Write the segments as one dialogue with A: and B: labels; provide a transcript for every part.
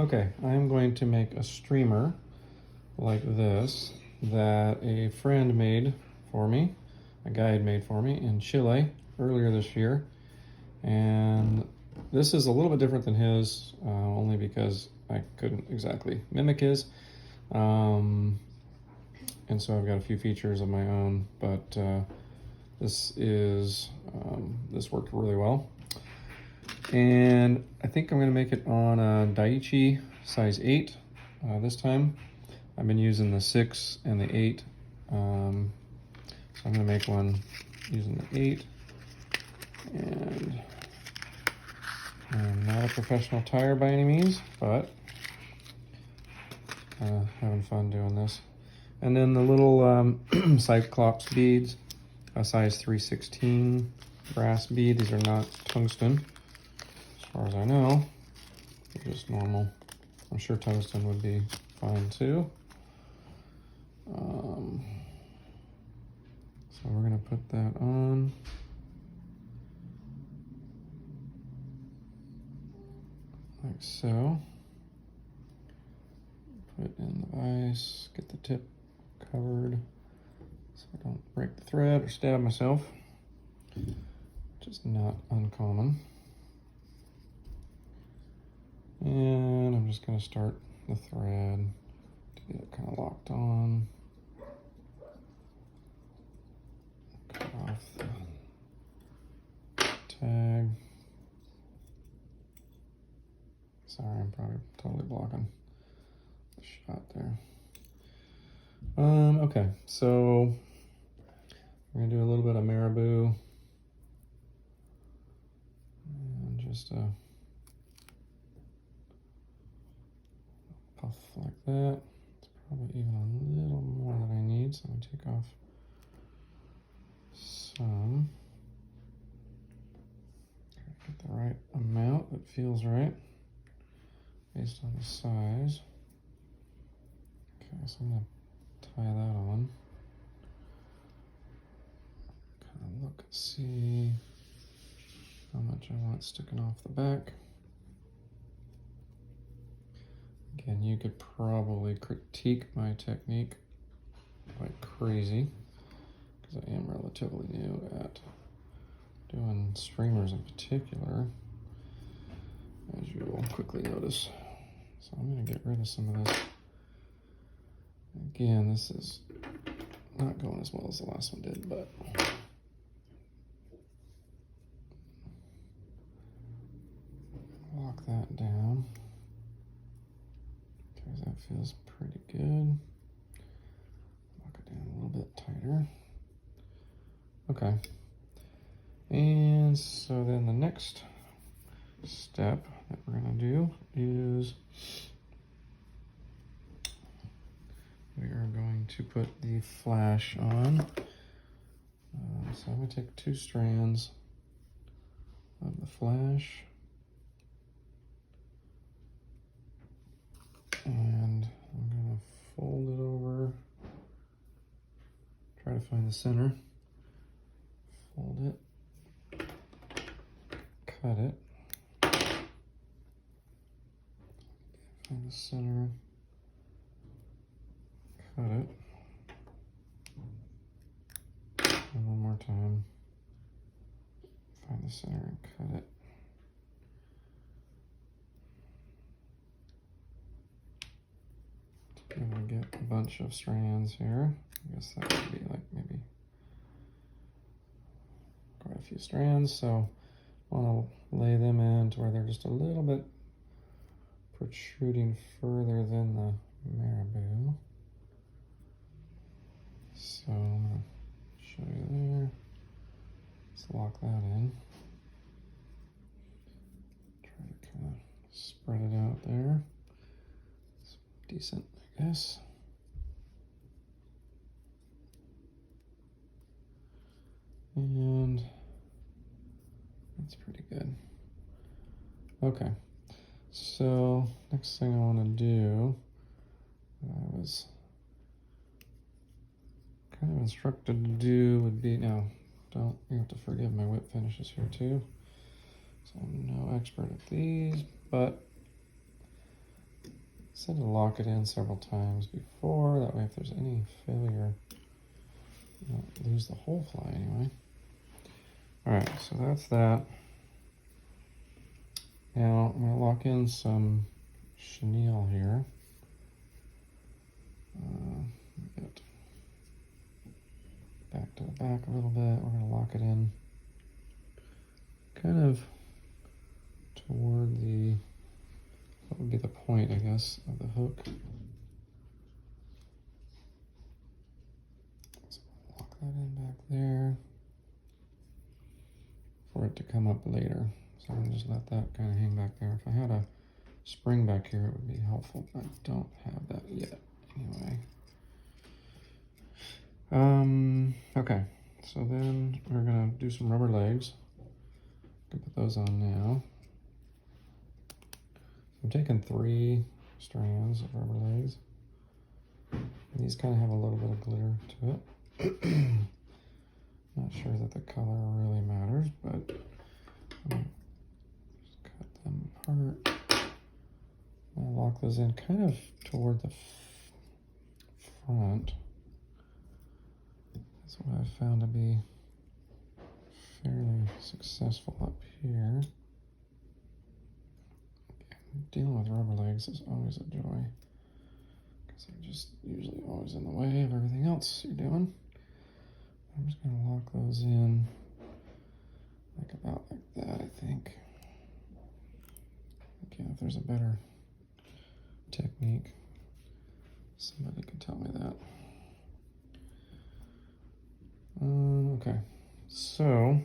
A: Okay, I'm going to make a streamer like this that a friend made for me, a guide made for me in Chile earlier this year. And this is a little bit different than his, only because I couldn't exactly mimic his. And so I've got a few features of my own, but this worked really well. And I think I'm going to make it on a Daiichi size 8 this time. I've been using the 6 and the 8. So I'm going to make one using the 8. And I'm not a professional tire by any means, but having fun doing this. And then the little Cyclops beads, a size 3/16 brass bead. These are not tungsten, as far as I know. They're just normal. I'm sure tungsten would be fine too. So we're gonna put that on. Like so. Put it in the vise, get the tip covered so I don't break the thread or stab myself, which is not uncommon. And I'm just going to start the thread to get it kind of locked on. Cut off the tag. Sorry, I'm probably totally blocking the shot there. Okay, so we're gonna do a little bit of marabou and just a puff like that. It's probably even a little more than I need, so I'm gonna take off some. Get the right amount that feels right based on the size. Okay, so I'm gonna tie that on. Kind of look and see how much I want sticking off the back. Again, you could probably critique my technique like crazy, because I am relatively new at doing streamers in particular, as you will quickly notice. So I'm going to get rid of some of this. Again, this is not going as well as the last one did, but lock that down. Okay, that feels pretty good. Lock it down a little bit tighter. Okay. And so then the next step that we're going to do is we are going to put the flash on. So I'm going to take 2 strands of the flash and I'm going to fold it over, try to find the center, fold it, cut it, find the center, cut it, and one more time, find the center and cut it. I'm gonna get a bunch of strands here. I guess that would be like maybe quite a few strands, so I want to lay them in to where they're just a little bit protruding further than the marabou. So I'm going to show you there. Let's lock that in. Try to kind of spread it out there. It's decent, I guess. And that's pretty good. Okay, so next thing I want to do, I was kind of instructed to do would be, now you have to forgive my whip finishes here too. So I'm no expert at these, but said to lock it in several times before, that way if there's any failure, you don't lose the whole fly anyway. All right, so that's that. Now I'm gonna lock in some chenille here. Get back to the back a little bit. We're gonna lock it in kind of toward the, what would be the point, I guess, of the hook. So lock that in back there for it to come up later. So I'm gonna just let that kind of hang back there. If I had a spring back here, it would be helpful, but I don't have that yet anyway. Okay, so then we're gonna do some rubber legs. I can put those on now. I'm taking 3 strands of rubber legs. And these kind of have a little bit of glitter to it. Not sure that the color really matters, but just cut them apart. I'll lock those in kind of toward the front. That's what I've found to be fairly successful up here. Dealing with rubber legs is always a joy because they're just usually always in the way of everything else you're doing. I'm just going to lock those in like about like that, I think. Again, if there's a better technique, somebody can tell me that. Okay, so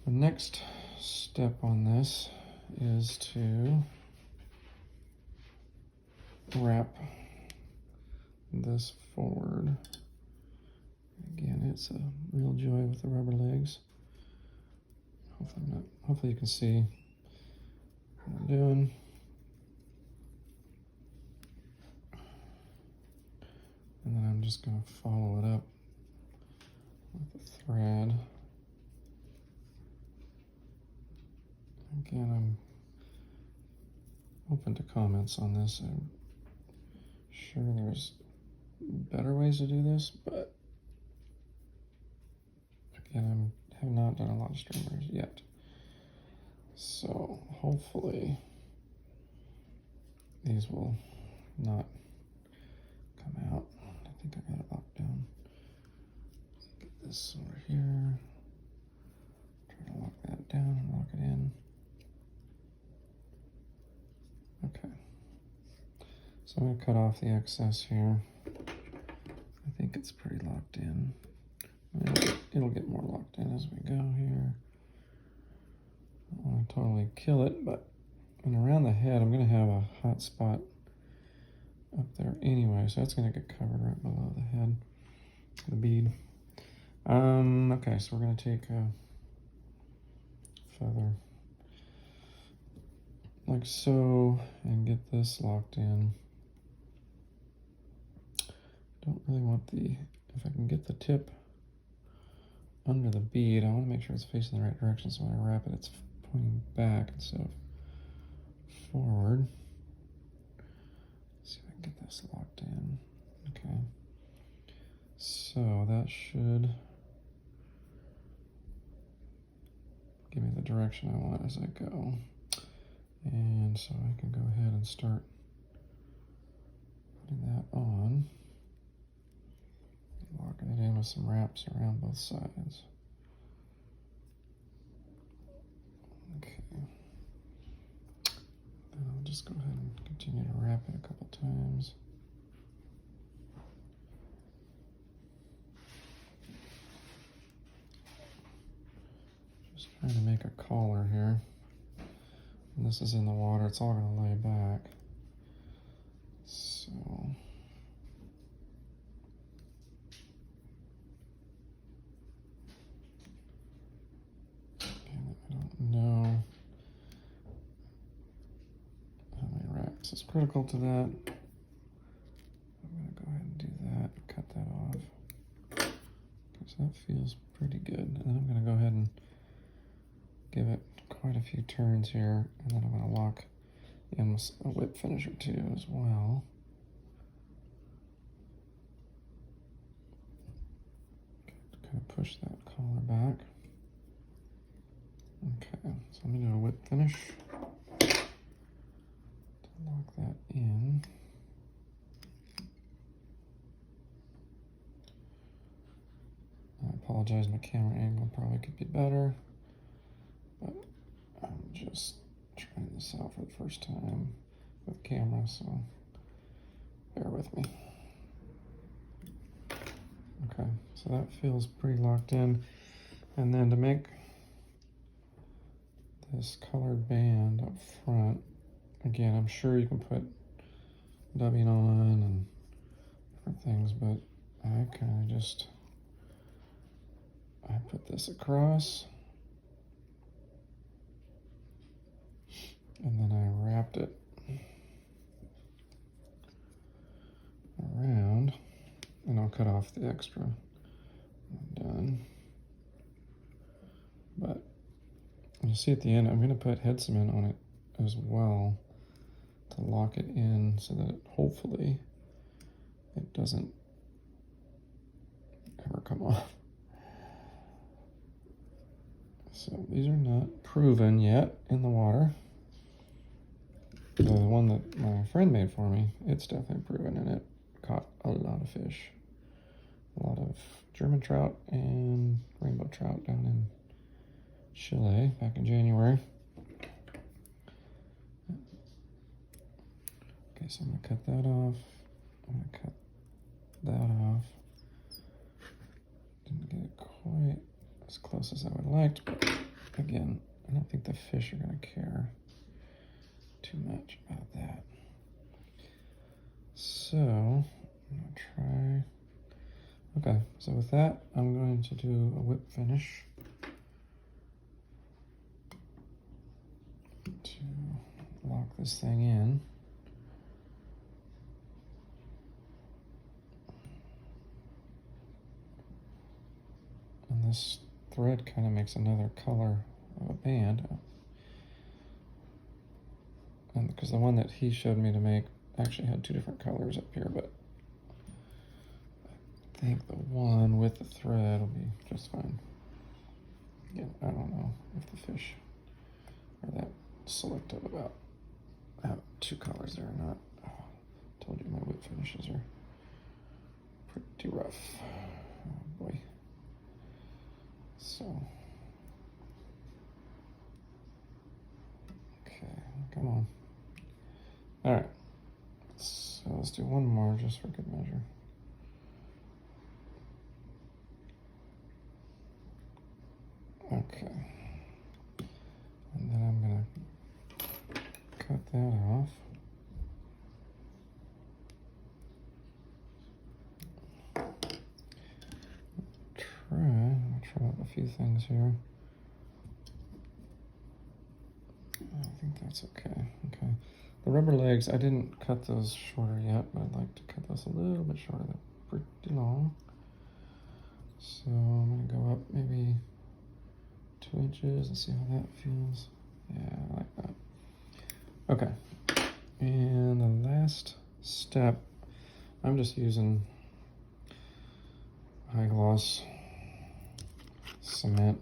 A: the next step on this is to wrap this forward. Again, it's a real joy with the rubber legs. Hopefully you can see what I'm doing. And then I'm just going to follow it up with a thread. Again, I'm open to comments on this. I'm sure there's better ways to do this, but again, I have not done a lot of streamers yet. So hopefully these will not come out. I think I got it locked down. Get this over here. Try to lock that down and lock it in. Okay. So I'm going to cut off the excess here. I think it's pretty locked in. It'll get more locked in as we go here. I don't want to totally kill it, but and around the head, I'm going to have a hot spot up there anyway, so that's going to get covered right below the head, the bead. Okay, so we're going to take a feather like so and get this locked in. Don't really want if I can get the tip under the bead, I want to make sure it's facing the right direction, so when I wrap it, it's pointing back instead of forward. Let's see if I can get this locked in. Okay. So that should give me the direction I want as I go. And so I can go ahead and start putting that on. Locking it in with some wraps around both sides. Okay. Then I'll just go ahead and continue to wrap it a couple times. Just trying to make a collar here. And this is in the water, it's all going to lay back. So I don't know how many wraps is critical to that. I'm going to go ahead and do that, cut that off, because that feels pretty good. And then I'm going to go ahead and give it quite a few turns here, and then I'm going to lock and a whip finisher too as well. Kind of push that collar back. Okay, so I'm gonna do a whip finish to lock that in. I apologize, my camera angle probably could be better, but I'm just trying this out for the first time with camera, so bear with me. Okay, so that feels pretty locked in. And then to make this colored band up front, again, I'm sure you can put dubbing on and different things, but I kind of just, I put this across and then I wrapped it around, and I'll cut off the extra when I'm done. But you see at the end, I'm going to put head cement on it as well to lock it in so that hopefully it doesn't ever come off. So these are not proven yet in the water. The one that my friend made for me, it's definitely proven, and it caught a lot of fish. A lot of German trout and rainbow trout down in Chile back in January. Okay, so I'm gonna cut that off. I'm gonna cut that off. Didn't get it quite as close as I would like, but again, I don't think the fish are gonna care too much about that. So I'm gonna try. Okay, so with that, I'm going to do a whip finish to lock this thing in. And this thread kind of makes another color of a band. And because the one that he showed me to make actually had two different colors up here, but I think the one with the thread will be just fine. Again, I don't know if the fish are that selective about having two colors there or not. Oh, told you my whip finishes are pretty rough. Oh boy. So, okay, come on. All right, so let's do one more just for good measure. Okay, and then I'm gonna cut that off. I'll try out a few things here. I think that's okay. Okay, the rubber legs, I didn't cut those shorter yet, but I'd like to cut those a little bit shorter. They're pretty long. So I'm gonna go up maybe 2 inches and see how that feels. Yeah, I like that. Okay, and the last step, I'm just using high gloss cement.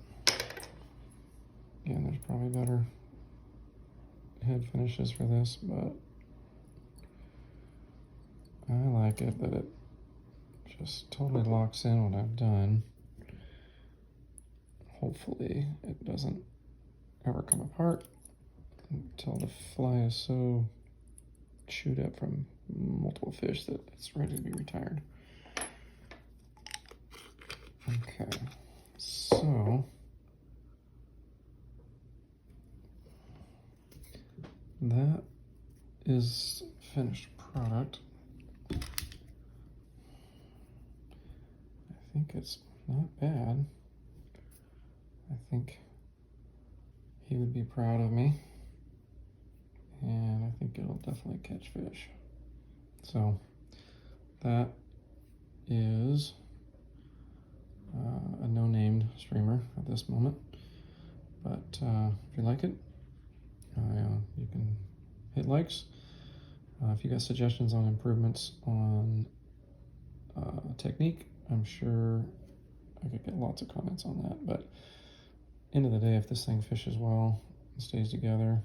A: Again, there's probably better head finishes for this, but I like it that it just totally locks in what I've done. Hopefully it doesn't ever come apart until the fly is so chewed up from multiple fish that it's ready to be retired. Okay, so that is finished product. I think it's not bad. I think he would be proud of me, and I think it'll definitely catch fish. So that is a no-named streamer at this moment, but if you like it, you can hit it likes. If you got suggestions on improvements on technique, I'm sure I could get lots of comments on that. But end of the day, if this thing fishes well and stays together,